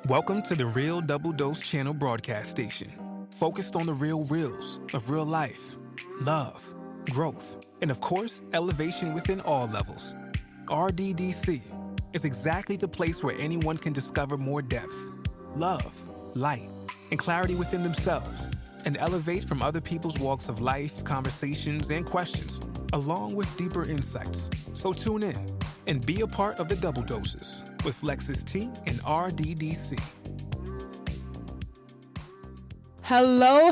Welcome to the Real Double Dose Channel broadcast station, focused on the real reels of real life, love, growth, and of course, elevation within all levels. RDDC is exactly the place where anyone can discover more depth, love, light, and clarity within themselves, and elevate from other people's walks of life, conversations, and questions, along with deeper insights. So tune in and be a part of the Double Doses with Lexus T and RDDC. Hello,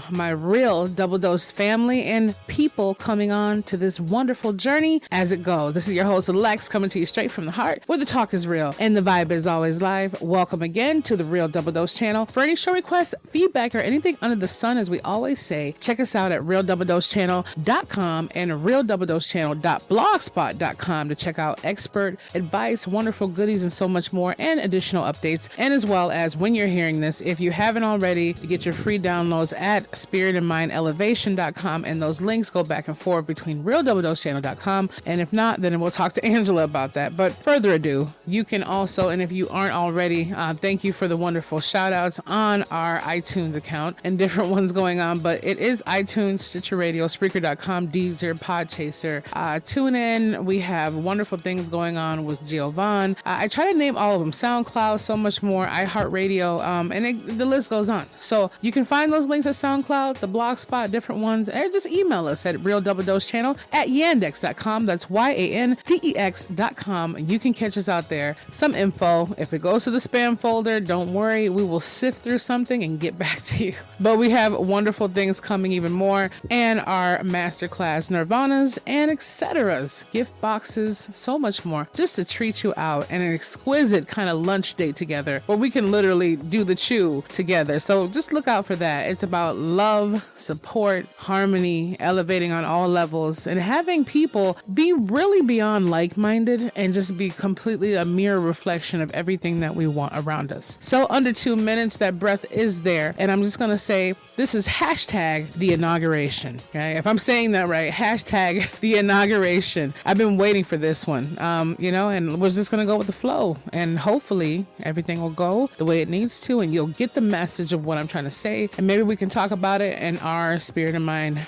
my real Double Dose family and people coming on to this wonderful journey as it goes. This is your host, Lex, coming to you straight from the heart, where the talk is real and the vibe is always live. Welcome again to the Real Double Dose channel. For any show requests, feedback, or anything under the sun, as we always say, check us out at realdoubledosechannel.com and realdoubledosechannel.blogspot.com to check out expert advice, wonderful goodies, and so much more, and additional updates. And as well as when you're hearing this, if you haven't already, you get your free downloads at spiritandmindelevation.com, and those links go back and forth between realdoubledosechannel.com, and if not, then we'll talk to Angela about that. But further ado, you can also, and if you aren't already, thank you for the wonderful shout outs on our iTunes account and different ones going on, but it is iTunes, Stitcher Radio, Spreaker.com, Deezer, Podchaser, tune in. We have wonderful things going on with Giovanni. I try to name all of them: SoundCloud, so much more, iHeartRadio, and the list goes on. So you can find those links at SoundCloud, the Blogspot, different ones, or just email us at realdoubledosechannel@yandex.com. That's YANDEX.com. You can catch us out there. Some info. If it goes to the spam folder, don't worry. We will sift through something and get back to you. But we have wonderful things coming, even more, and our masterclass Nirvanas and etceteras, gift boxes, so much more, just to treat you out, and an exquisite kind of lunch date together where we can literally do the chew together. So just look out for that. It's about love, support, harmony, elevating on all levels, and having people be really beyond like-minded and just be completely a mirror reflection of everything that we want around us. So under 2 minutes, that breath is there. And I'm just going to say, this is hashtag the inauguration. Okay? If I'm saying that right, hashtag the inauguration. I've been waiting for this one, and we're just going to go with the flow, and hopefully everything will go the way it needs to, and you'll get the message of what I'm trying to say, and maybe we can talk about it in our Spirit and Mind,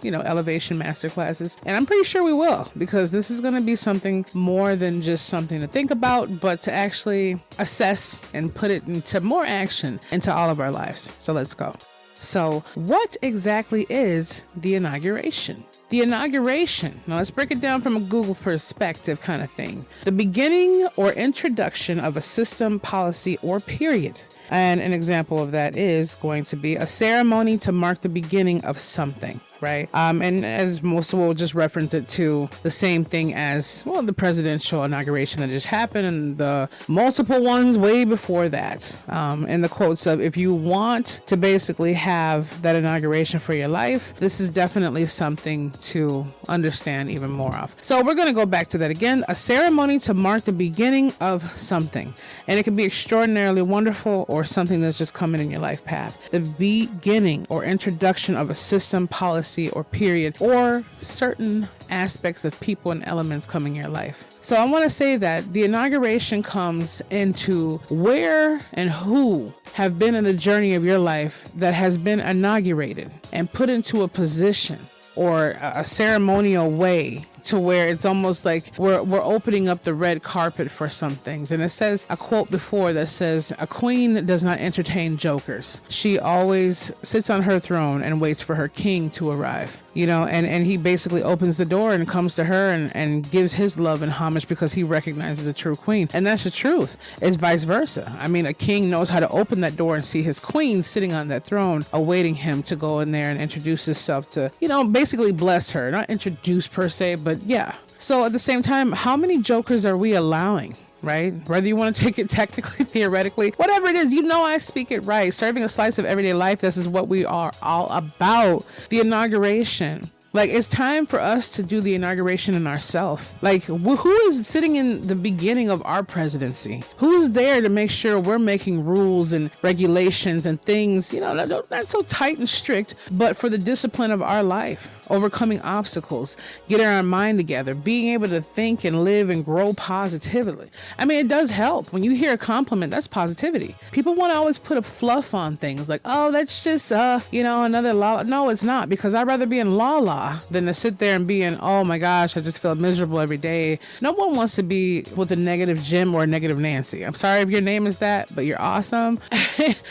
elevation masterclasses. And I'm pretty sure we will, because this is going to be something more than just something to think about, but to actually assess and put it into more action into all of our lives. So let's go. So what exactly is the inauguration? The inauguration, now let's break it down from a Google perspective kind of thing. The beginning or introduction of a system, policy, or period. And an example of that is going to be a ceremony to mark the beginning of something, right? And as most will just reference it to the same thing as, the presidential inauguration that just happened, and the multiple ones way before that. And the quotes of, if you want to basically have that inauguration for your life, this is definitely something to understand even more of. So we're going to go back to that again. A ceremony to mark the beginning of something. And it can be extraordinarily wonderful, or something that's just coming in your life path. The beginning or introduction of a system, policy, or period, or certain aspects of people and elements coming in your life. So I want to say that the inauguration comes into where and who have been in the journey of your life that has been inaugurated and put into a position or a ceremonial way to where it's almost like we're opening up the red carpet for some things. And it says a quote before that says, a queen does not entertain jokers. She always sits on her throne and waits for her king to arrive. And he basically opens the door and comes to her and gives his love and homage because he recognizes a true queen. And that's the truth. It's vice versa. I mean, a king knows how to open that door and see his queen sitting on that throne, awaiting him to go in there and introduce himself to, basically bless her. Not introduce per se, but yeah. So at the same time, how many jokers are we allowing? Right? Whether you want to take it technically, theoretically, whatever it is, I speak it right. Serving a slice of everyday life, this is what we are all about. The inauguration. Like, it's time for us to do the inauguration in ourselves. Like, who is sitting in the beginning of our presidency? Who's there to make sure we're making rules and regulations and things, not so tight and strict, but for the discipline of our life? overcoming obstacles, getting our mind together, being able to think and live and grow positively. I mean, it does help. When you hear a compliment, that's positivity. People want to always put a fluff on things like, oh, that's just, another la. No, it's not, because I'd rather be in la than to sit there and be in, oh my gosh, I just feel miserable every day. No one wants to be with a negative Jim or a negative Nancy. I'm sorry if your name is that, but you're awesome.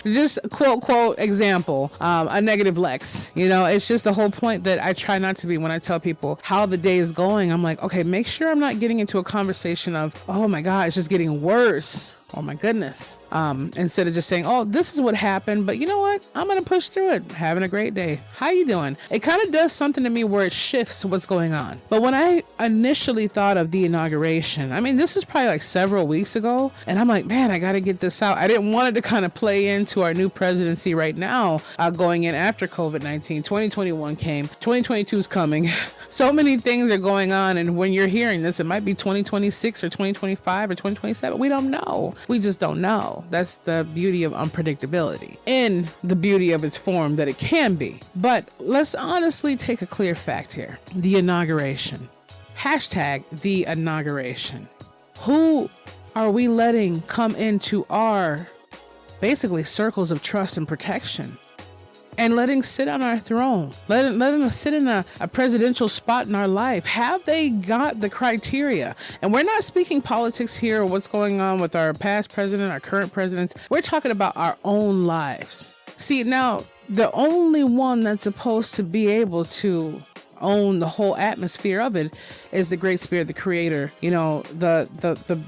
Just quote example, a negative Lex. It's just the whole point that I try not to be when I tell people how the day is going. I'm like, okay, make sure I'm not getting into a conversation of, oh my God, it's just getting worse. Oh my goodness. Instead of just saying, oh, this is what happened, but you know what? I'm going to push through it. Having a great day. How you doing? It kind of does something to me where it shifts what's going on. But when I initially thought of the inauguration, I mean, this is probably like several weeks ago. And I'm like, man, I got to get this out. I didn't want it to kind of play into our new presidency right now, going in after COVID-19. 2021 came. 2022 is coming. So many things are going on. And when you're hearing this, it might be 2026 or 2025 or 2027. We don't know. We just don't know. That's the beauty of unpredictability in the beauty of its form that it can be. But let's honestly take a clear fact here. The inauguration. Hashtag the inauguration. Who are we letting come into our basically circles of trust and protection? And letting sit on our throne, letting us sit in a presidential spot in our life. Have they got the criteria? And we're not speaking politics here or what's going on with our past president, our current presidents. We're talking about our own lives. See, now, the only one that's supposed to be able to own the whole atmosphere of it is the Great Spirit, the Creator, the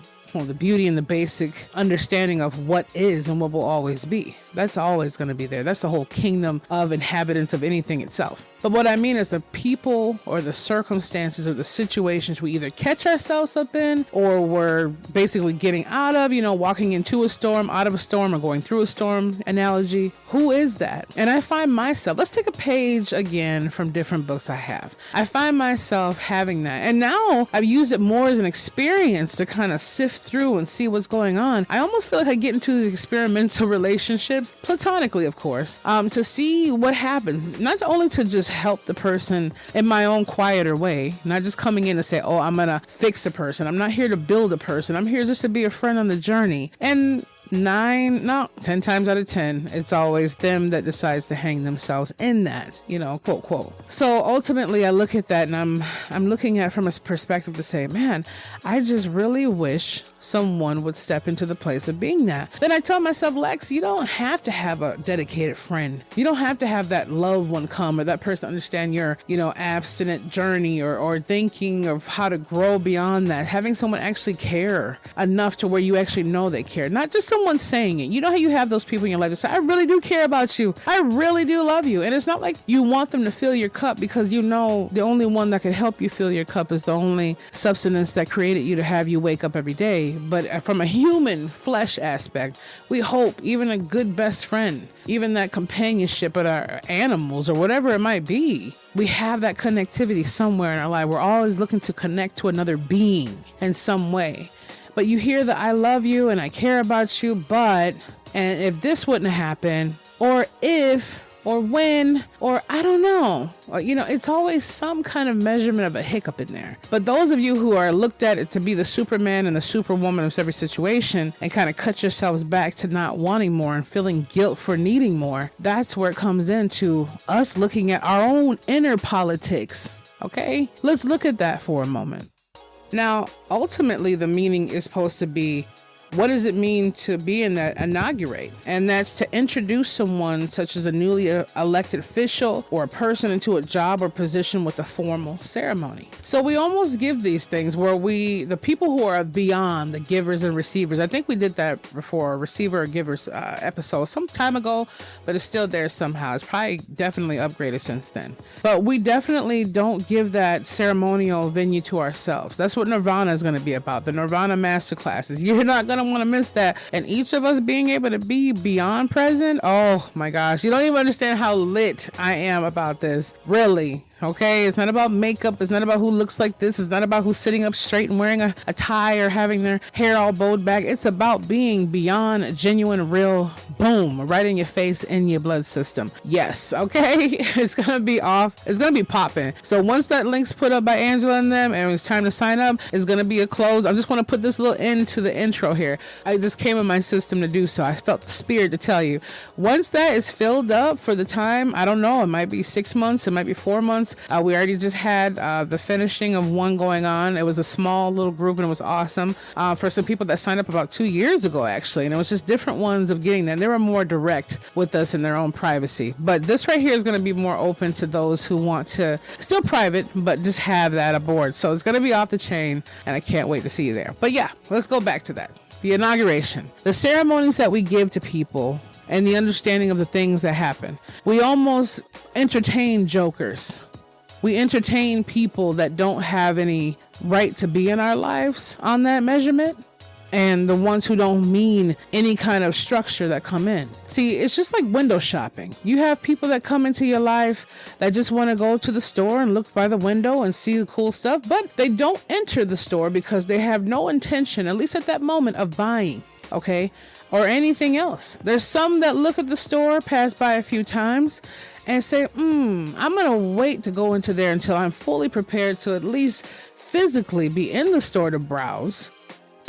beauty and the basic understanding of what is and what will always be. That's always going to be there. That's the whole kingdom of inhabitants of anything itself. But what I mean is the people or the circumstances or the situations we either catch ourselves up in or we're basically getting out of, walking into a storm, out of a storm, or going through a storm analogy. Who is that? And I find myself, let's take a page again from different books I have. I find myself having that. And now I've used it more as an experience to kind of sift through and see what's going on. I almost feel like I get into these experimental relationships, platonically, of course, to see what happens. Not only to just help the person in my own quieter way, not just coming in to say, oh, I'm going to fix a person. I'm not here to build a person. I'm here just to be a friend on the journey. And 10 times out of 10, it's always them that decides to hang themselves in that, quote. So ultimately I look at that and I'm looking at it from a perspective to say, man, I just really wish someone would step into the place of being that. Then I tell myself, Lex, you don't have to have a dedicated friend. You don't have to have that loved one come or that person understand your, abstinent journey or thinking of how to grow beyond that. Having someone actually care enough to where you actually know they care, not just someone saying it. You know how you have those people in your life that say, I really do care about you. I really do love you. And it's not like you want them to fill your cup because the only one that can help you fill your cup is the only substance that created you to have you wake up every day. But from a human flesh aspect, we hope even a good best friend, even that companionship with our animals or whatever it might be, we have that connectivity somewhere in our life. We're always looking to connect to another being in some way. But you hear the I love you and I care about you, and if this wouldn't happen, or if, or when, or I don't know, it's always some kind of measurement of a hiccup in there. But those of you who are looked at it to be the Superman and the Superwoman of every situation and kind of cut yourselves back to not wanting more and feeling guilt for needing more, that's where it comes into us looking at our own inner politics. Okay, let's look at that for a moment. Now, ultimately, the meaning is supposed to be, what does it mean to be in that inaugurate? And that's to introduce someone such as a newly elected official or a person into a job or position with a formal ceremony. So we almost give these things where the people who are beyond the givers and receivers, I think we did that before, a receiver or givers episode some time ago, but it's still there somehow. It's probably definitely upgraded since then. But we definitely don't give that ceremonial venue to ourselves. That's what Nirvana is going to be about, the Nirvana masterclasses. You're not going to want to miss that. And each of us being able to be beyond present, oh my gosh, you don't even understand how lit I am about this. Really, Okay, it's not about makeup. It's not about who looks like this. It's not about who's sitting up straight and wearing a tie or having their hair all bowed back. It's about being beyond genuine, real, boom, right in your face, in your blood system. Yes, okay, it's gonna be off. It's gonna be popping. So once that link's put up by Angela and them, and it's time to sign up, it's gonna be a close. I just want to put this little end to the intro here. I just came in my system to do so. I felt the spirit to tell you. Once that is filled up for the time, I don't know, it might be 6 months, it might be 4 months. We already just had the finishing of one going on. It was a small little group and it was awesome for some people that signed up about 2 years ago, actually. And it was just different ones of getting them. They were more direct with us in their own privacy. But this right here is going to be more open to those who want to, still private, but just have that aboard. So it's going to be off the chain and I can't wait to see you there. But yeah, let's go back to that. The inauguration, the ceremonies that we give to people and the understanding of the things that happen. We almost entertain jokers. We entertain people that don't have any right to be in our lives on that measurement, and the ones who don't mean any kind of structure that come in. See, it's just like window shopping. You have people that come into your life that just want to go to the store and look by the window and see the cool stuff, but they don't enter the store because they have no intention, at least at that moment, of buying, okay, or anything else. There's some that look at the store, pass by a few times, and say, I'm going to wait to go into there until I'm fully prepared to at least physically be in the store to browse.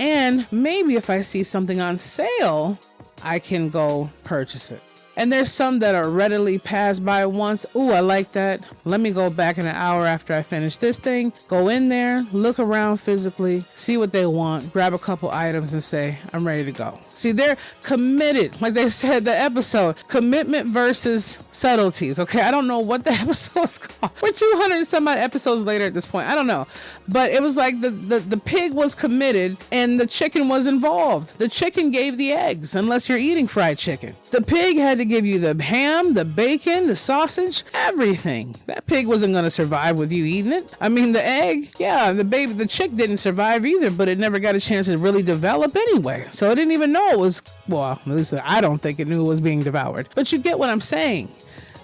And maybe if I see something on sale, I can go purchase it. And there's some that are readily passed by once. Ooh, I like that. Let me go back in an hour after I finish this thing. Go in there, look around physically, see what they want, grab a couple items and say, I'm ready to go. See, they're committed. Like they said, the episode, commitment versus subtleties. Okay, I don't know what the episode's called. We're 200 and some odd episodes later at this point. I don't know. But it was like the pig was committed and the chicken was involved. The chicken gave the eggs, unless you're eating fried chicken. The pig had to give you the ham, the bacon, the sausage, everything. That pig wasn't going to survive with you eating it. I mean, the egg, yeah, the chick didn't survive either, but it never got a chance to really develop anyway. So it didn't even know it was, well, at least I don't think it knew it was being devoured. But you get what I'm saying.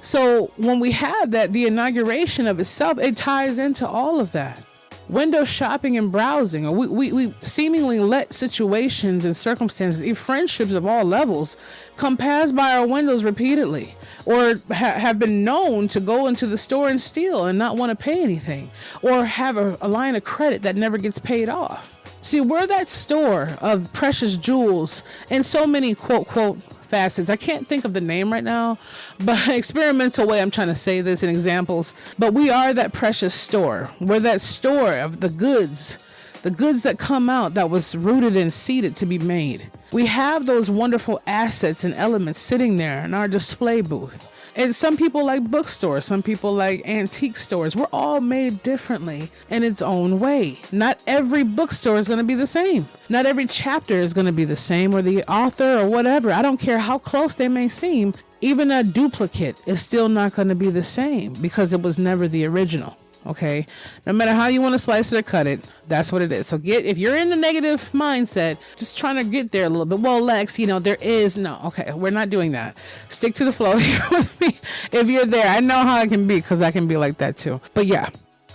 So when we have that, the inauguration of itself, it ties into all of that. Window shopping and browsing. We seemingly let situations and circumstances, even friendships of all levels, come past by our windows repeatedly, or have been known to go into the store and steal and not want to pay anything, or have a line of credit that never gets paid off. See, we're that store of precious jewels and so many quote facets. I can't think of the name right now, but experimental way I'm trying to say this in examples. But we are that precious store. We're that store of the goods that come out that was rooted and seeded to be made. We have those wonderful assets and elements sitting there in our display booth. And some people like bookstores, some people like antique stores. We're all made differently in its own way. Not every bookstore is going to be the same. Not every chapter is going to be the same, or the author or whatever. I don't care how close they may seem. Even a duplicate is still not going to be the same because it was never the original. Okay, no matter how you want to slice it or cut it, that's what it is. So if you're in the negative mindset, just trying to get there a little bit. Well, Lex, there is no, okay, we're not doing that. Stick to the flow here with me. If you're there, I know how I can be, because I can be like that too. But yeah,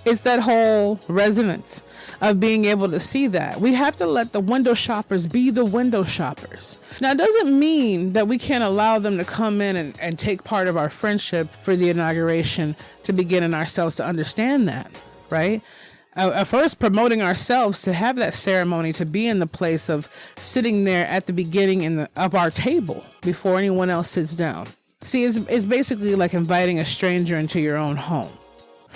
it's that whole resonance of being able to see that. We have to let the window shoppers be the window shoppers. Now, it doesn't mean that we can't allow them to come in and take part of our friendship for the inauguration to begin in ourselves to understand that, right? First, promoting ourselves to have that ceremony, to be in the place of sitting there at the beginning of our table before anyone else sits down. See, it's basically like inviting a stranger into your own home.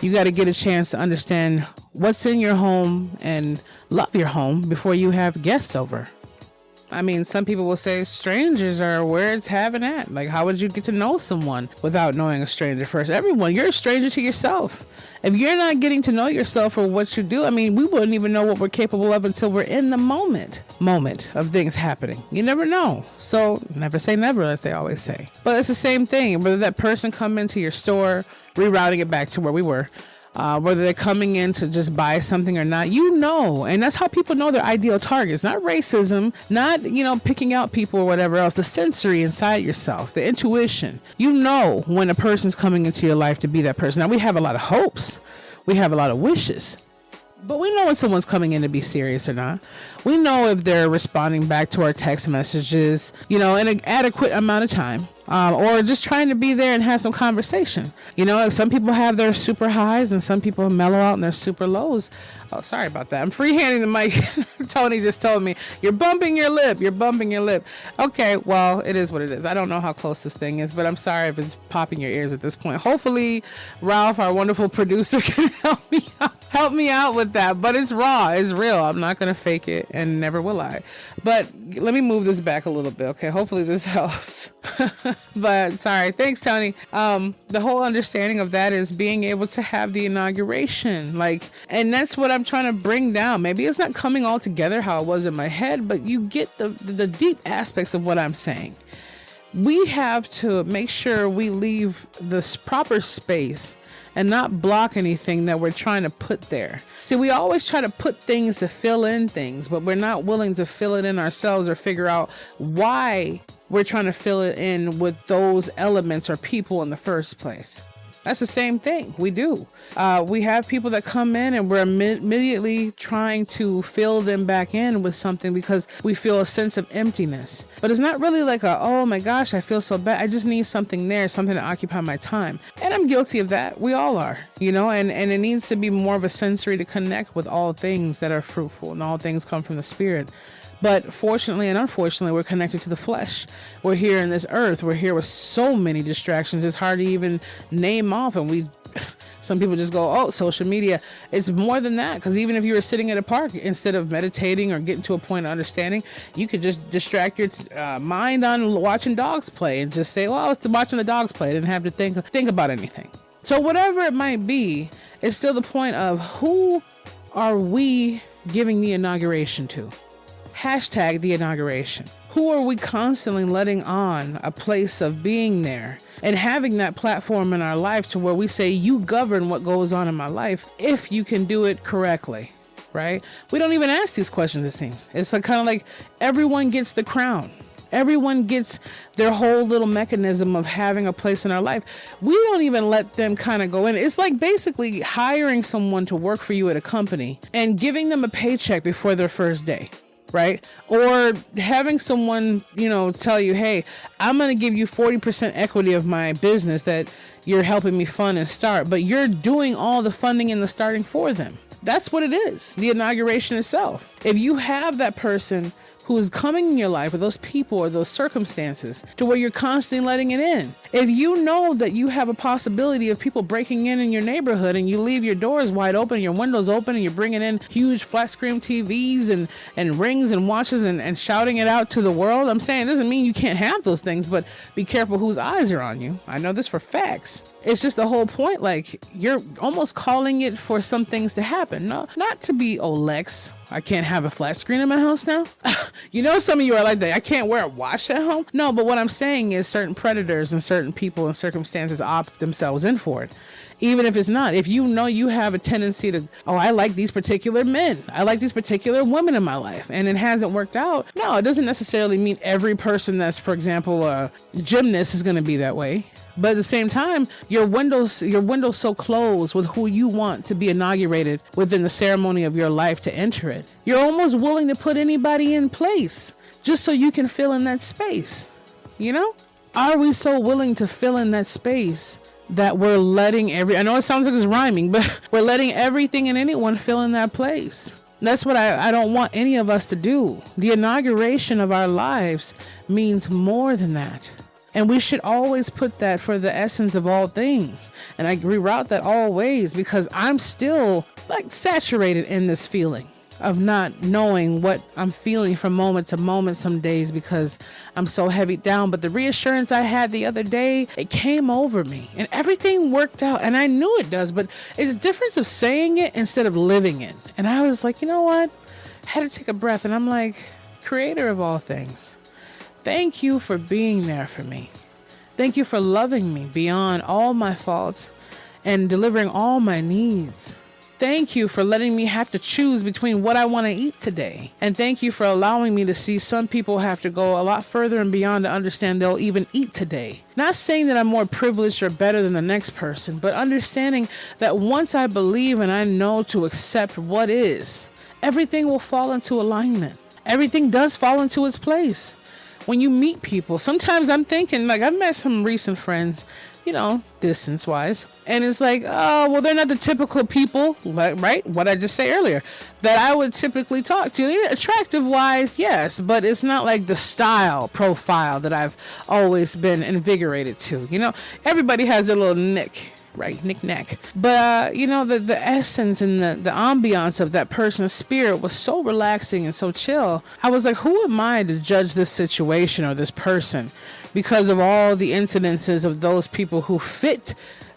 You got to get a chance to understand what's in your home and love your home before you have guests over. I mean, some people will say strangers are where it's having at. Like, how would you get to know someone without knowing a stranger first? Everyone, you're a stranger to yourself. If you're not getting to know yourself or what you do, I mean, we wouldn't even know what we're capable of until we're in the moment of things happening. You never know. So never say never, as they always say. But it's the same thing. Whether that person come into your store, rerouting it back to where we were, whether they're coming in to just buy something or not, and that's how people know their ideal targets, not racism, not, picking out people or whatever else, the sensory inside yourself, the intuition. When a person's coming into your life to be that person. Now, we have a lot of hopes. We have a lot of wishes. But we know when someone's coming in to be serious or not. We know if they're responding back to our text messages, in an adequate amount of time, or just trying to be there and have some conversation. Some people have their super highs and some people mellow out in their super lows. Oh, sorry about that. I'm freehanding the mic. Tony just told me, you're bumping your lip. Okay, well, it is what it is. I don't know how close this thing is, but I'm sorry if it's popping your ears at this point. Hopefully, Ralph, our wonderful producer, can help me out with that. But it's raw. It's real. I'm not going to fake it, and never will I. But let me move this back a little bit, okay? Hopefully this helps. But sorry. Thanks, Tony. The whole understanding of that is being able to have the inauguration. And that's what I'm trying to bring down. Maybe it's not coming all together how it was in my head, but you get the deep aspects of what I'm saying. We have to make sure we leave this proper space and not block anything that we're trying to put there. See, we always try to put things to fill in things, but we're not willing to fill it in ourselves or figure out why we're trying to fill it in with those elements or people in the first place. That's the same thing we do. We have people that come in and we're immediately trying to fill them back in with something because we feel a sense of emptiness. But it's not really like oh my gosh, I feel so bad. I just need something there, something to occupy my time. And I'm guilty of that. We all are, and it needs to be more of a sensory to connect with all things that are fruitful and all things come from the spirit. But fortunately and unfortunately, we're connected to the flesh. We're here in this earth. We're here with so many distractions. It's hard to even name off. And some people just go, oh, social media. It's more than that. Because even if you were sitting at a park, instead of meditating or getting to a point of understanding, you could just distract your mind on watching dogs play and just say, well, I was watching the dogs play. I didn't have to think about anything. So whatever it might be, it's still the point of who are we giving the inauguration to? Hashtag the inauguration. Who are we constantly letting on a place of being there and having that platform in our life to where we say, you govern what goes on in my life if you can do it correctly, right? We don't even ask these questions, it seems. It's kind of like everyone gets the crown. Everyone gets their whole little mechanism of having a place in our life. We don't even let them kind of go in. It's like basically hiring someone to work for you at a company and giving them a paycheck before their first day. Right? Or having someone, tell you, hey, I'm going to give you 40% equity of my business that you're helping me fund and start, but you're doing all the funding and the starting for them. That's what it is. The inauguration itself. If you have that person who is coming in your life, or those people or those circumstances to where you're constantly letting it in. If you know that you have a possibility of people breaking in your neighborhood and you leave your doors wide open, your windows open, and you're bringing in huge flat screen TVs and rings and watches and shouting it out to the world, I'm saying it doesn't mean you can't have those things, but be careful whose eyes are on you. I know this for facts. It's just the whole point, you're almost calling it for some things to happen. No, not to be Lex, I can't have a flat screen in my house now. Some of you are like that. I can't wear a watch at home. No, but what I'm saying is certain predators and certain people and circumstances opt themselves in for it. Even if it's not, if you have a tendency to, I like these particular men. I like these particular women in my life and it hasn't worked out. No, it doesn't necessarily mean every person that's, for example, a gymnast is going to be that way. But at the same time, your window's so closed with who you want to be inaugurated within the ceremony of your life to enter it. You're almost willing to put anybody in place just so you can fill in that space. Are we so willing to fill in that space that we're letting I know it sounds like it's rhyming, but we're letting everything and anyone fill in that place? That's what I don't want any of us to do. The inauguration of our lives means more than that. And we should always put that for the essence of all things. And I reroute that always because I'm still saturated in this feeling of not knowing what I'm feeling from moment to moment some days because I'm so heavy down. But the reassurance I had the other day, it came over me and everything worked out. And I knew it does, but it's a difference of saying it instead of living it. And I was like, you know what? I had to take a breath and I'm like, Creator of all things, thank you for being there for me. Thank you for loving me beyond all my faults and delivering all my needs. Thank you for letting me have to choose between what I want to eat today. And thank you for allowing me to see some people have to go a lot further and beyond to understand they'll even eat today. Not saying that I'm more privileged or better than the next person, but understanding that once I believe and I know to accept what is, everything will fall into alignment. Everything does fall into its place. When you meet people, sometimes I'm thinking, like, I've met some recent friends, distance wise. And it's like, oh, well, they're not the typical people, right? What I just say earlier, that I would typically talk to. Attractive wise, yes, but it's not like the style profile that I've always been invigorated to. Everybody has their little nick. Right, knick-knack. But, the essence and the ambiance of that person's spirit was so relaxing and so chill. I was like, who am I to judge this situation or this person because of all the incidences of those people who fit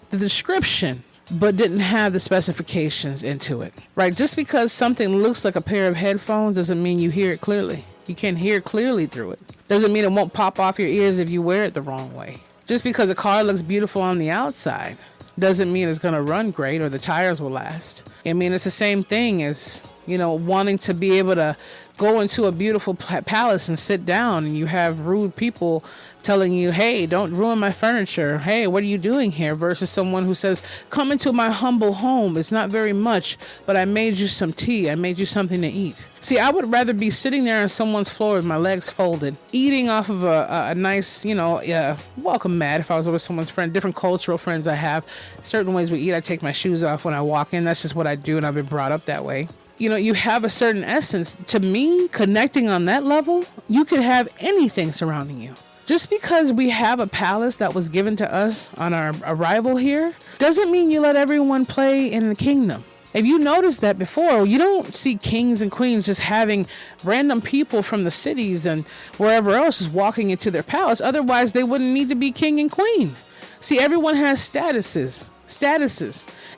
the description but didn't have the specifications into it, right? Just because something looks like a pair of headphones doesn't mean you hear it clearly. You can hear clearly through it. Doesn't mean it won't pop off your ears if you wear it the wrong way. Just because a car looks beautiful on the outside doesn't mean it's going to run great or the tires will last. I mean, it's the same thing as, wanting to be able to go into a beautiful palace and sit down, and you have rude people telling you, hey, don't ruin my furniture. Hey, what are you doing here? Versus someone who says, come into my humble home. It's not very much, but I made you some tea. I made you something to eat. See, I would rather be sitting there on someone's floor with my legs folded, eating off of a nice, welcome mat if I was with someone's friend. Different cultural friends I have. Certain ways we eat, I take my shoes off when I walk in. That's just what I do, and I've been brought up that way. You have a certain essence. To me, connecting on that level, you could have anything surrounding you. Just because we have a palace that was given to us on our arrival here, doesn't mean you let everyone play in the kingdom. If you noticed that before, you don't see kings and queens just having random people from the cities and wherever else just walking into their palace. Otherwise, they wouldn't need to be king and queen. See, everyone has statuses.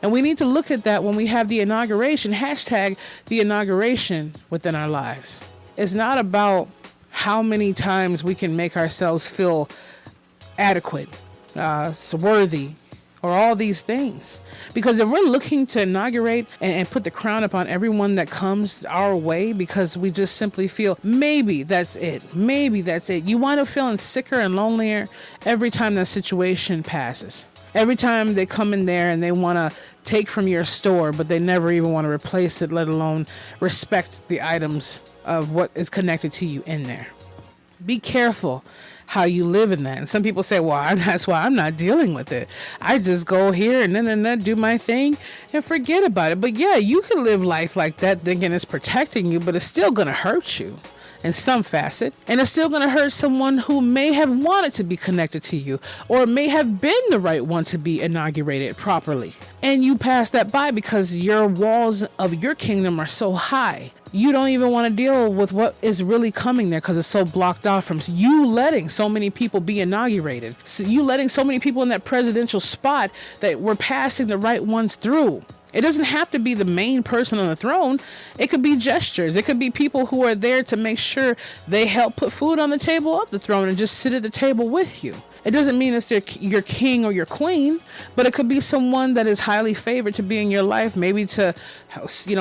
And we need to look at that when we have the inauguration, hashtag the inauguration within our lives. It's not about how many times we can make ourselves feel adequate, worthy, or all these things. Because if we're looking to inaugurate and put the crown upon everyone that comes our way because we just simply feel maybe that's it, you wind up feeling sicker and lonelier every time that situation passes. Every time they come in there and they want to take from your store, but they never even want to replace it, let alone respect the items of what is connected to you in there. Be careful how you live in that. And some people say, well, that's why I'm not dealing with it. I just go here and then do my thing and forget about it. But yeah, you can live life like that thinking it's protecting you, but it's still going to hurt you in some facet. And it's still going to hurt someone who may have wanted to be connected to you or may have been the right one to be inaugurated properly. And you pass that by because your walls of your kingdom are so high. You don't even want to deal with what is really coming there because it's so blocked off from you letting so many people be inaugurated. So you letting so many people in that presidential spot that we're passing the right ones through. It doesn't have to be the main person on the throne. It could be gestures. It could be people who are there to make sure they help put food on the table of the throne and just sit at the table with you. It doesn't mean it's your king or your queen, but it could be someone that is highly favored to be in your life, maybe to,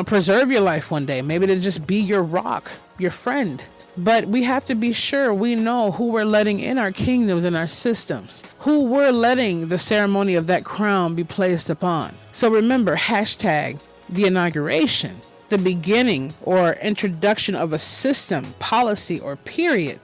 preserve your life one day, maybe to just be your rock, your friend. But we have to be sure we know who we're letting in our kingdoms and our systems, who we're letting the ceremony of that crown be placed upon. So remember, hashtag the inauguration, the beginning or introduction of a system, policy, or period,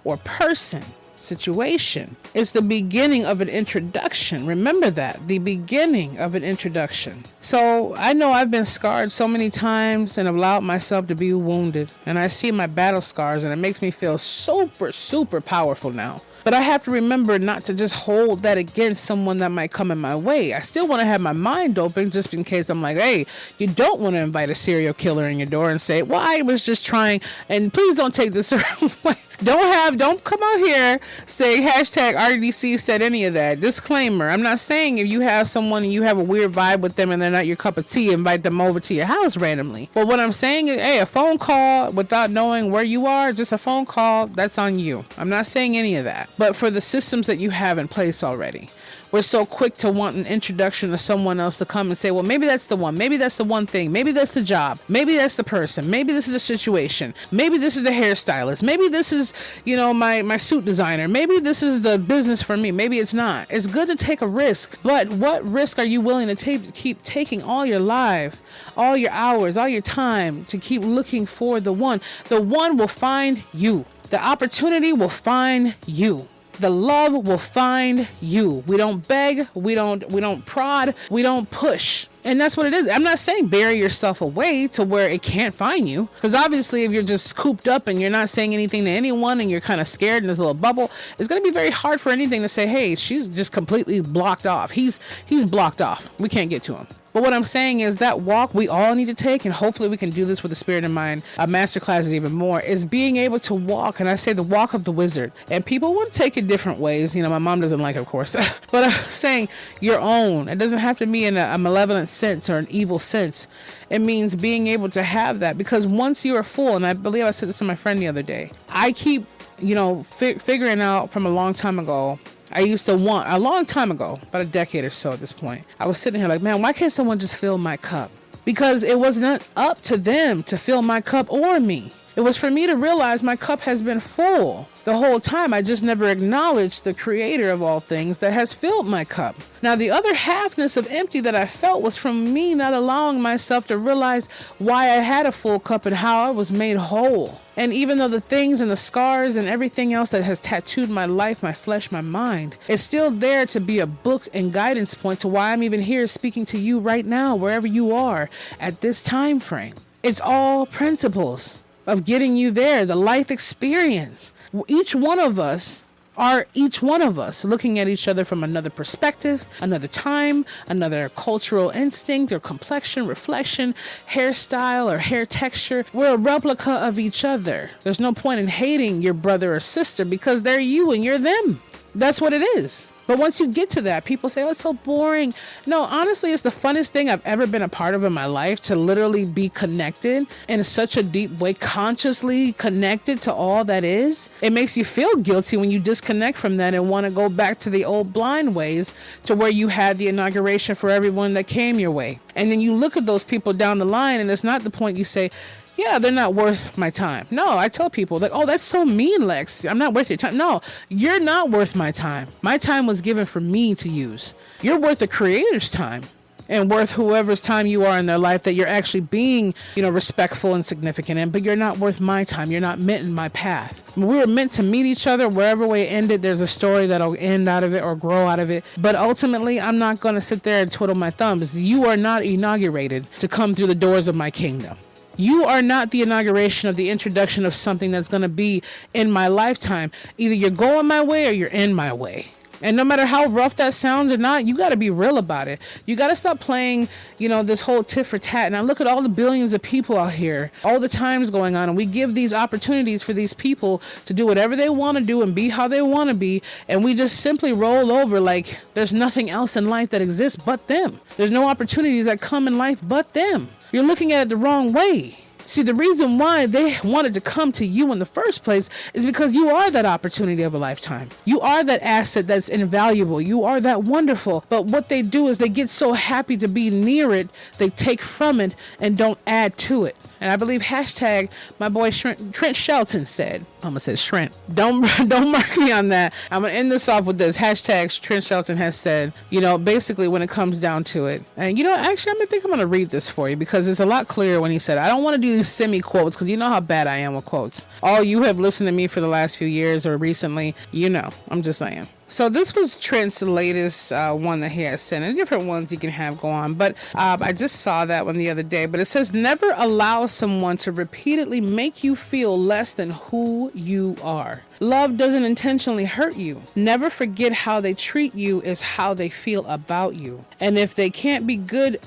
or person, situation. It's the beginning of an introduction. Remember that, the beginning of an introduction. So I know I've been scarred so many times and allowed myself to be wounded. And I see my battle scars and it makes me feel super, super powerful now. But I have to remember not to just hold that against someone that might come in my way. I still want to have my mind open just in case I'm like, hey, you don't want to invite a serial killer in your door and say, well, I was just trying, and please don't take this the wrong way. Don't come out here say hashtag RDC said any of that. Disclaimer, I'm not saying if you have someone and you have a weird vibe with them and they're not your cup of tea, invite them over to your house randomly. But what I'm saying is, hey, a phone call without knowing where you are, just a phone call, that's on you. I'm not saying any of that. But for the systems that you have in place already, we're so quick to want an introduction to someone else to come and say, well, maybe that's the one. Maybe that's the one thing. Maybe that's the job. Maybe that's the person. Maybe this is the situation. Maybe this is the hairstylist. Maybe this is, my suit designer. Maybe this is the business for me. Maybe it's not. It's good to take a risk. But what risk are you willing to take to keep taking all your life, all your hours, all your time to keep looking for the one? The one will find you. The opportunity will find you. The love will find you. We don't beg, we don't prod, we don't push. And that's what it is. I'm not saying bury yourself away to where it can't find you. Because obviously if you're just cooped up and you're not saying anything to anyone and you're kind of scared in this little bubble, it's going to be very hard for anything to say, hey, she's just completely blocked off. He's blocked off. We can't get to him. But what I'm saying is that walk we all need to take, and hopefully we can do this with the spirit in mind. A masterclass is even more, is being able to walk. And I say the walk of the wizard. And people would take it different ways. My mom doesn't like it, of course. But I'm saying your own. It doesn't have to be in a malevolent sense or an evil sense. It means being able to have that. Because once you are full, and I believe I said this to my friend the other day, I keep, figuring out from a long time ago, I used to want, a long time ago, about a decade or so at this point, I was sitting here like, man, why can't someone just fill my cup? Because it was not up to them to fill my cup or me. It was for me to realize my cup has been full the whole time. I just never acknowledged the creator of all things that has filled my cup. Now, the other halfness of empty that I felt was from me not allowing myself to realize why I had a full cup and how I was made whole. And even though the things and the scars and everything else that has tattooed my life, my flesh, my mind, is still there to be a book and guidance point to why I'm even here speaking to you right now, wherever you are at this time frame. It's all principles of getting you there, the life experience. Each one of us looking at each other from another perspective, another time, another cultural instinct or complexion, reflection, hairstyle or hair texture. We're a replica of each other. There's no point in hating your brother or sister because they're you and you're them. That's what it is. But once you get to that, people say, oh, it's so boring. No, honestly, it's the funnest thing I've ever been a part of in my life, to literally be connected in such a deep way, consciously connected to all that is. It makes you feel guilty when you disconnect from that and want to go back to the old blind ways, to where you had the inauguration for everyone that came your way. And then you look at those people down the line, and it's not the point you say, yeah, they're not worth my time. No, I tell people like, oh, that's so mean, Lex. I'm not worth your time. No, you're not worth my time. My time was given for me to use. You're worth the creator's time, and worth whoever's time you are in their life that you're actually being, respectful and significant in, but you're not worth my time. You're not meant in my path. We were meant to meet each other. Wherever we ended, there's a story that'll end out of it or grow out of it. But ultimately, I'm not going to sit there and twiddle my thumbs. You are not inaugurated to come through the doors of my kingdom. You are not the inauguration of the introduction of something that's going to be in my lifetime. Either you're going my way or you're in my way. And no matter how rough that sounds or not, you got to be real about it. You got to stop playing, this whole tit for tat. Now look at all the billions of people out here, all the times going on. And we give these opportunities for these people to do whatever they want to do and be how they want to be. And we just simply roll over like there's nothing else in life that exists but them. There's no opportunities that come in life but them. You're looking at it the wrong way. See, the reason why they wanted to come to you in the first place is because you are that opportunity of a lifetime. You are that asset that's invaluable. You are that wonderful. But what they do is they get so happy to be near it, they take from it and don't add to it. And I believe hashtag my boy Trent Shelton said, I'm going to say Trent. Don't mark me on that. I'm going to end this off with this. Hashtag Trent Shelton has said, basically when it comes down to it. And, actually, I think I'm going to read this for you because it's a lot clearer when he said, I don't want to do these semi-quotes because you know how bad I am with quotes. All you have listened to me for the last few years or recently, I'm just saying. So this was Trent's latest one that he has sent, and different ones you can have go on. But I just saw that one the other day. But it says, never allow someone to repeatedly make you feel less than who you are. Love doesn't intentionally hurt you. Never forget how they treat you is how they feel about you. And if they can't be good,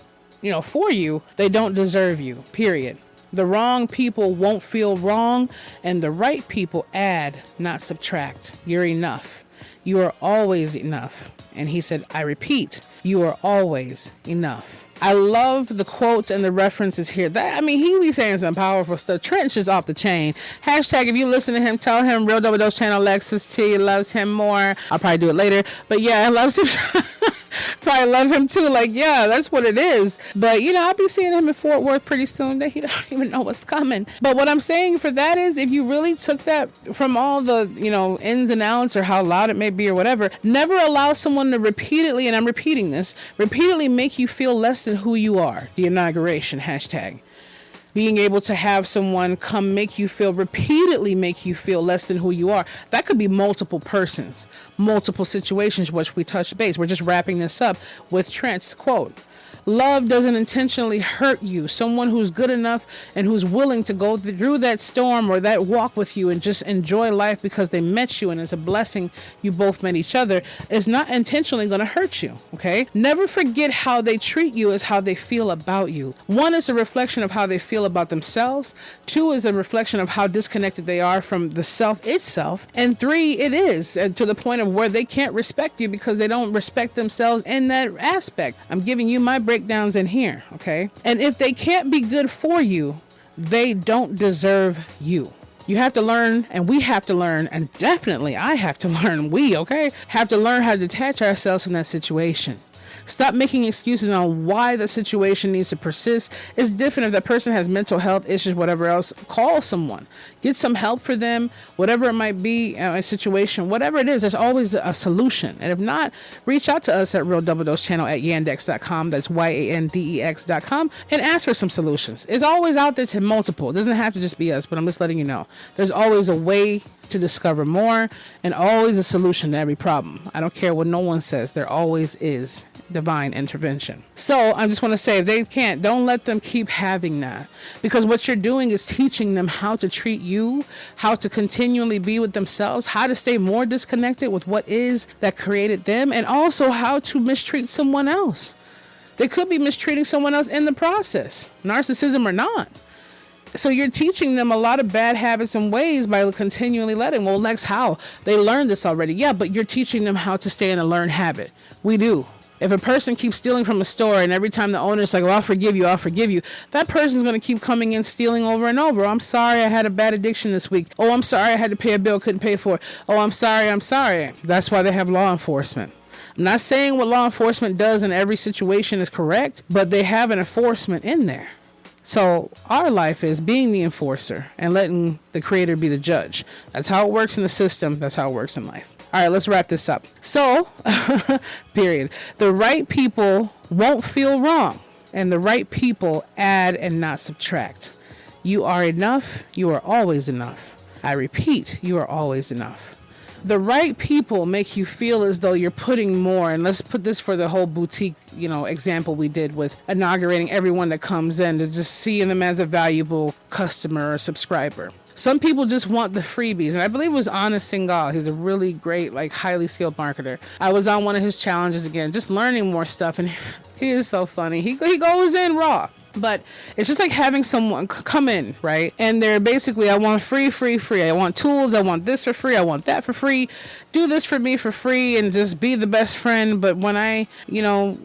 for you, they don't deserve you, period. The wrong people won't feel wrong, and the right people add, not subtract. You're enough. You are always enough. And he said, I repeat, you are always enough. I love the quotes and the references here. He be saying some powerful stuff. Trent's just off the chain. Hashtag, if you listen to him, tell him Real Double Dose Channel Lexus T loves him more. I'll probably do it later. But yeah, I love him. Probably love him too. Like, yeah, that's what it is. But, I'll be seeing him in Fort Worth pretty soon. That he don't even know what's coming. But what I'm saying for that is, if you really took that from all the, ins and outs or how loud it may be or whatever, never allow someone to repeatedly, and I'm repeating this, repeatedly make you feel less than who you are. The inauguration hashtag. Being able to have someone come repeatedly make you feel less than who you are. That could be multiple persons, multiple situations, which we touched base. We're just wrapping this up with Trent's quote. Love doesn't intentionally hurt you. Someone who's good enough and who's willing to go through that storm or that walk with you and just enjoy life because they met you and it's a blessing you both met each other is not intentionally going to hurt you, okay? Never forget how they treat you is how they feel about you. One is a reflection of how they feel about themselves. Two is a reflection of how disconnected they are from the self itself. And three, it is to the point of where they can't respect you because they don't respect themselves in that aspect. I'm giving you my breakdowns in here, okay? And if they can't be good for you, they don't deserve you. You have to learn, and we have to learn, and definitely I have to learn, have to learn how to detach ourselves from that situation. Stop making excuses on why the situation needs to persist. It's different if that person has mental health issues, whatever else. Call someone. Get some help for them, whatever it might be, a situation, whatever it is, there's always a solution. And if not, reach out to us at Real Double Dose Channel at yandex.com. That's yandex.com, and ask for some solutions. It's always out there to multiple. It doesn't have to just be us, but I'm just letting you know. There's always a way to discover more and always a solution to every problem. I don't care what no one says. There always is divine intervention. So I just want to say, if they can't, don't let them keep having that, because what you're doing is teaching them how to treat you, how to continually be with themselves, how to stay more disconnected with what is that created them, and also how to mistreat someone else. They could be mistreating someone else in the process, narcissism or not. So you're teaching them a lot of bad habits and ways by continually letting, well, Lex, how? They learned this already. Yeah, but you're teaching them how to stay in a learned habit. We do. If a person keeps stealing from a store and every time the owner's like, well, I'll forgive you, that person's going to keep coming in stealing over and over. I'm sorry, I had a bad addiction this week. Oh, I'm sorry, I had to pay a bill, couldn't pay for it. Oh, I'm sorry. That's why they have law enforcement. I'm not saying what law enforcement does in every situation is correct, but they have an enforcement in there. So our life is being the enforcer and letting the creator be the judge. That's how it works in the system. That's how it works in life. All right, let's wrap this up. So, period. The right people won't feel wrong, and the right people add and not subtract. You are enough. You are always enough. I repeat, you are always enough. The right people make you feel as though you're putting more, and let's put this for the whole boutique, example we did with inaugurating everyone that comes in, to just seeing them as a valuable customer or subscriber. Some people just want the freebies, and I believe it was Honest Singal. He's a really great, highly skilled marketer. I was on one of his challenges again, just learning more stuff, and he is so funny. He goes in raw. But it's just like having someone come in, right? And they're basically, I want free. I want tools. I want this for free. I want that for free. Do this for me for free and just be the best friend. But when I,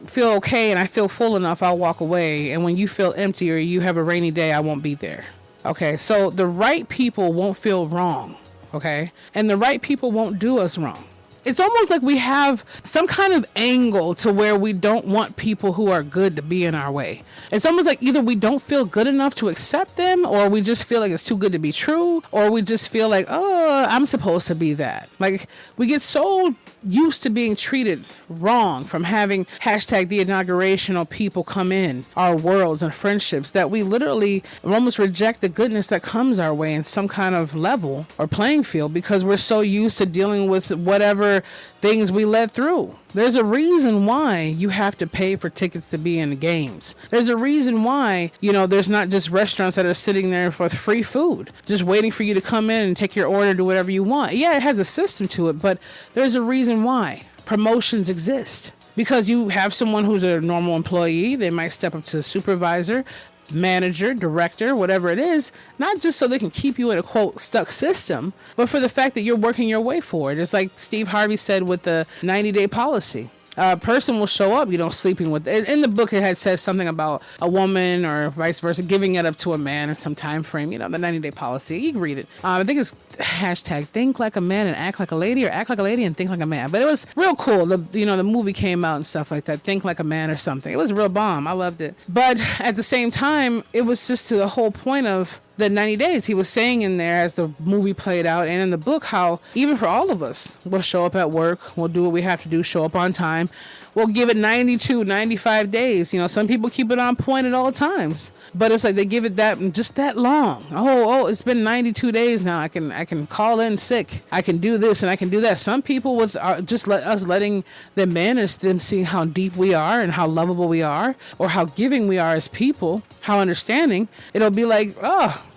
feel okay and I feel full enough, I'll walk away. And when you feel empty or you have a rainy day, I won't be there. Okay, so the right people won't feel wrong, okay? And the right people won't do us wrong. It's almost like we have some kind of angle to where we don't want people who are good to be in our way. It's almost like either we don't feel good enough to accept them, or we just feel like it's too good to be true, or we just feel like, oh, I'm supposed to be that. Like, we get so used to being treated wrong from having hashtag the inauguration or people come in our worlds and friendships that we literally almost reject the goodness that comes our way in some kind of level or playing field because we're so used to dealing with whatever things we let through. There's a reason why you have to pay for tickets to be in the games. There's a reason why, there's not just restaurants that are sitting there for free food, just waiting for you to come in and take your order, do whatever you want. Yeah, it has a system to it, but there's a reason why promotions exist. Because you have someone who's a normal employee, they might step up to the supervisor, manager, director, whatever it is, not just so they can keep you in a quote stuck system, but for the fact that you're working your way forward. It's like Steve Harvey said with the 90-day policy. A person will show up, sleeping with. In the book, it had said something about a woman or vice versa giving it up to a man in some time frame. The 90-day policy. You can read it. I think it's hashtag think like a man and act like a lady, or act like a lady and think like a man. But it was real cool. The movie came out and stuff like that. Think like a man or something. It was a real bomb. I loved it. But at the same time, it was just to the whole point of the 90 days. He was saying in there as the movie played out and in the book how even for all of us, we'll show up at work, we'll do what we have to do, show up on time. We'll give it 92, 95 days. Some people keep it on point at all times. But it's like they give it just that long. Oh, it's been 92 days now. I can call in sick. I can do this and I can do that. Some people with us letting them in is them seeing how deep we are and how lovable we are, or how giving we are as people, how understanding. It'll be like,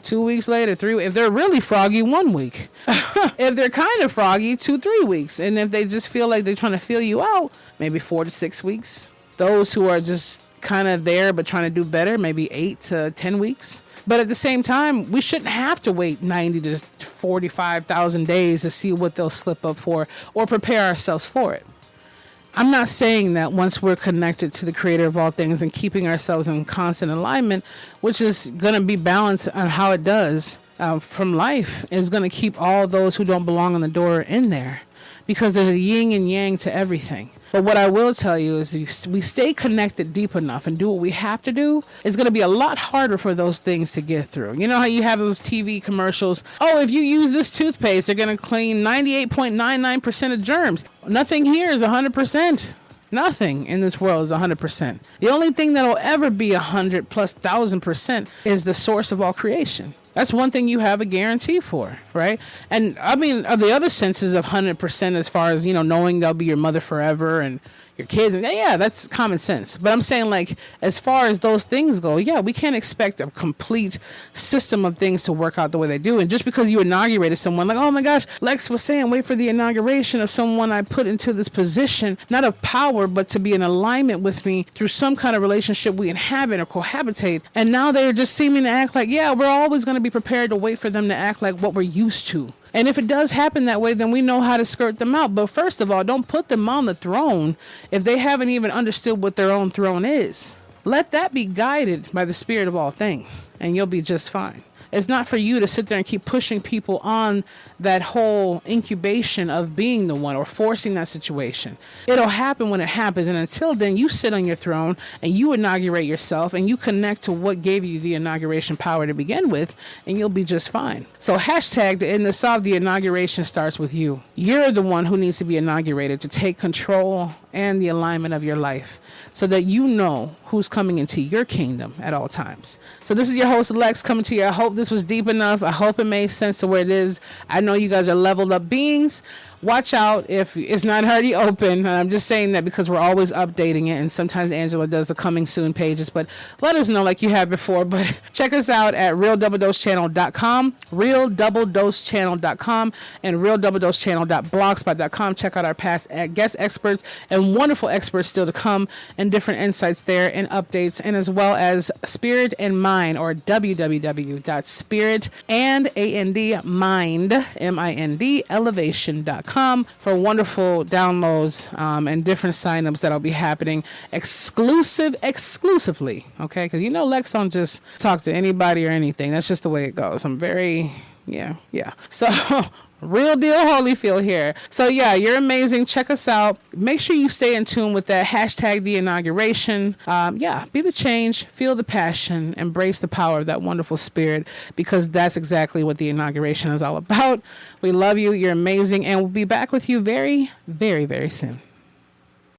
2 weeks later, 3 if they're really froggy, 1 week. If they're kind of froggy, 2-3 weeks. And if they just feel like they're trying to feel you out, maybe 4 to 6 weeks. Those who are just kind of there but trying to do better, maybe 8 to 10 weeks. But at the same time, we shouldn't have to wait 90 to 45,000 days to see what they'll slip up for or prepare ourselves for it. I'm not saying that once we're connected to the creator of all things and keeping ourselves in constant alignment, which is going to be balanced on how it does from life, is going to keep all those who don't belong on the door in there, because there's a yin and yang to everything. But what I will tell you is if we stay connected deep enough and do what we have to do, it's going to be a lot harder for those things to get through. You know how you have those TV commercials? Oh, if you use this toothpaste, they're going to clean 98.99% of germs. Nothing here is 100%. Nothing in this world is 100%. The only thing that'll ever be 100 plus 1,000% is the source of all creation. That's one thing you have a guarantee for, right? And I mean, of the other senses of 100% as far as, knowing they'll be your mother forever and your kids, and yeah, that's common sense. But I'm saying, like, as far as those things go, yeah, we can't expect a complete system of things to work out the way they do. And just because you inaugurated someone, like, oh my gosh, Lex was saying, wait for the inauguration of someone I put into this position, not of power, but to be in alignment with me through some kind of relationship we inhabit or cohabitate. And now they're just seeming to act like, yeah, we're always going to be prepared to wait for them to act like what we're used to. And if it does happen that way, then we know how to skirt them out. But first of all, don't put them on the throne if they haven't even understood what their own throne is. Let that be guided by the spirit of all things, and you'll be just fine. It's not for you to sit there and keep pushing people on that whole incubation of being the one or forcing that situation. It'll happen when it happens. And until then, you sit on your throne and you inaugurate yourself and you connect to what gave you the inauguration power to begin with, and you'll be just fine. So hashtag in the solve, the inauguration starts with you. You're the one who needs to be inaugurated to take control and the alignment of your life so that you know who's coming into your kingdom at all times. So this is your host, Lex, coming to you. I hope this was deep enough. I hope it made sense to where it is. I know you guys are leveled up beings. Watch out if it's not already open. I'm just saying that because we're always updating it, and sometimes Angela does the coming soon pages, but let us know like you have before. But check us out at realdoubledosechannel.com, realdoubledosechannel.com, and realdoubledosechannel.blogspot.com. Check out our past guest experts and wonderful experts still to come, and different insights there and updates, and as well as Spirit and Mind, or www.spiritandmind, for wonderful downloads and different signups that'll be happening exclusively, okay? Because Lex don't just talk to anybody or anything. That's just the way it goes. I'm very, yeah. So real deal Holyfield here. So yeah, you're amazing. Check us out. Make sure you stay in tune with that hashtag the inauguration. Be the change, feel the passion, embrace the power of that wonderful spirit, because that's exactly what the inauguration is all about. We love you. You're amazing. And we'll be back with you very, very, very soon.